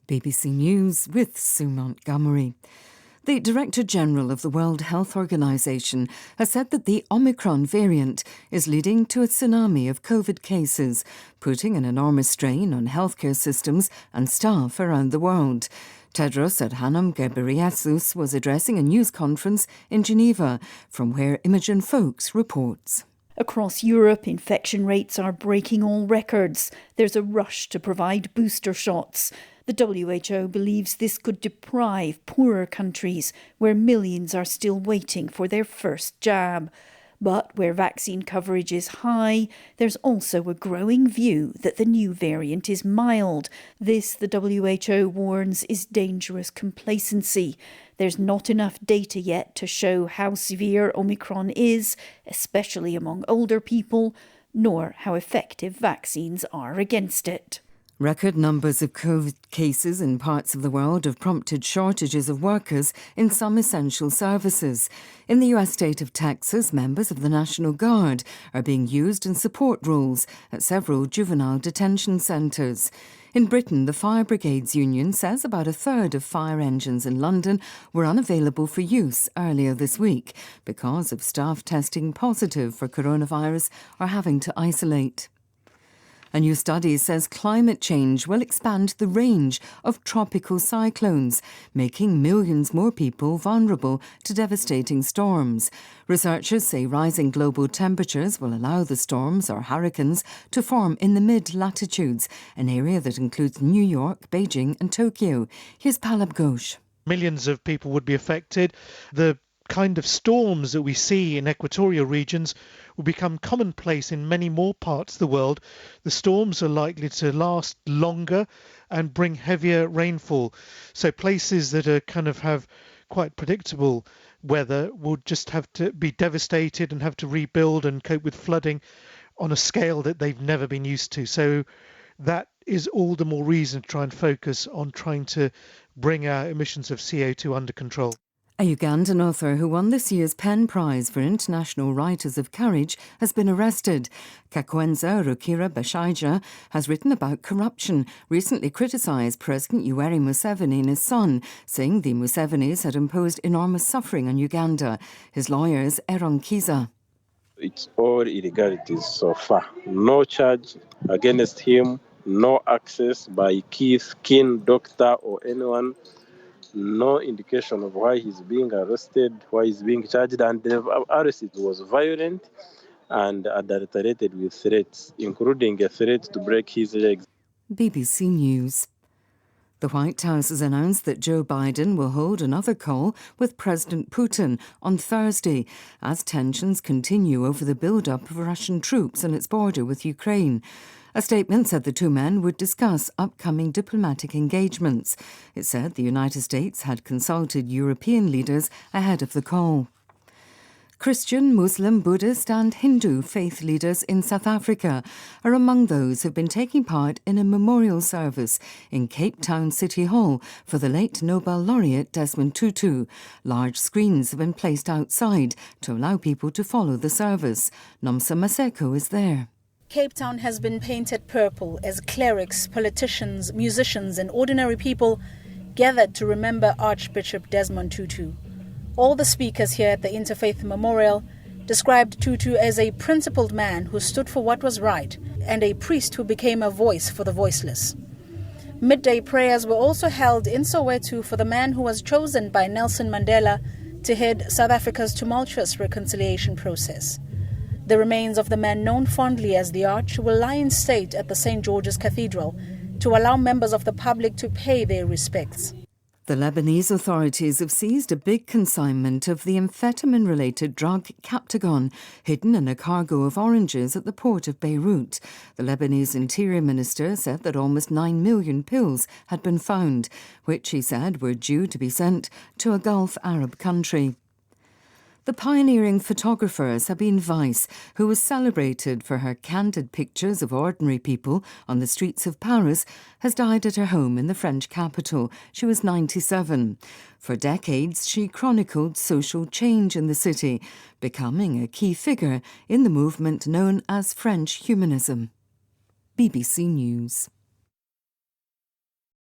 BBC News with Sue Montgomery. The Director General of the World Health Organization has said that the Omicron variant is leading to a tsunami of COVID cases, putting an enormous strain on healthcare systems and staff around the world. Tedros Adhanom Ghebreyesus was addressing a news conference in Geneva, from where Imogen Foulkes reports. Across Europe, infection rates are breaking all records. There's a rush to provide booster shots. The WHO believes this could deprive poorer countries, where millions are still waiting for their first jab. But where vaccine coverage is high, there's also a growing view that the new variant is mild. This, the WHO warns, is dangerous complacency. There's not enough data yet to show how severe Omicron is, especially among older people, nor how effective vaccines are against it. Record numbers of COVID cases in parts of the world have prompted shortages of workers in some essential services. In the US state of Texas, members of the National Guard are being used in support roles at several juvenile detention centres. In Britain, the Fire Brigades Union says about a third of fire engines in London were unavailable for use earlier this week because of staff testing positive for coronavirus or having to isolate. A new study says climate change will expand the range of tropical cyclones, making millions more people vulnerable to devastating storms. Researchers say rising global temperatures will allow the storms or hurricanes to form in the mid-latitudes, an area that includes New York, Beijing and Tokyo. Here's Palab Ghosh. Millions of people would be affected. The kind of storms that we see in equatorial regions will become commonplace in many more parts of the world. The storms are likely to last longer and bring heavier rainfall. So places that are have quite predictable weather will just have to be devastated and have to rebuild and cope with flooding on a scale that they've never been used to. So that is all the more reason to try and focus on trying to bring our emissions of CO2 under control. A Ugandan author who won this year's PEN Prize for International Writers of Courage has been arrested. Kakwenza Rukira Bashaija has written about corruption, recently criticised President Yoweri Museveni and his son, saying the Musevenis had imposed enormous suffering on Uganda. His lawyer is Aaron Kiza. It's all illegalities so far. No charge against him, no access by Keith, kin, doctor or anyone. No indication of why he's being arrested, why he's being charged, and the arrest was violent and adulterated with threats, including a threat to break his legs. BBC News. The White House has announced that Joe Biden will hold another call with President Putin on Thursday as tensions continue over the build-up of Russian troops on its border with Ukraine. A statement said the two men would discuss upcoming diplomatic engagements. It said the United States had consulted European leaders ahead of the call. Christian, Muslim, Buddhist and Hindu faith leaders in South Africa are among those who have been taking part in a memorial service in Cape Town City Hall for the late Nobel laureate Desmond Tutu. Large screens have been placed outside to allow people to follow the service. Nomsa Maseko is there. Cape Town has been painted purple as clerics, politicians, musicians and ordinary people gathered to remember Archbishop Desmond Tutu. All the speakers here at the Interfaith Memorial described Tutu as a principled man who stood for what was right and a priest who became a voice for the voiceless. Midday prayers were also held in Soweto for the man who was chosen by Nelson Mandela to head South Africa's tumultuous reconciliation process. The remains of the man known fondly as the Arch will lie in state at the St. George's Cathedral to allow members of the public to pay their respects. The Lebanese authorities have seized a big consignment of the amphetamine-related drug Captagon, hidden in a cargo of oranges at the port of Beirut. The Lebanese Interior Minister said that almost 9 million pills had been found, which he said were due to be sent to a Gulf Arab country. The pioneering photographer Sabine Weiss, who was celebrated for her candid pictures of ordinary people on the streets of Paris, has died at her home in the French capital. She was 97. For decades, she chronicled social change in the city, becoming a key figure in the movement known as French humanism. BBC News.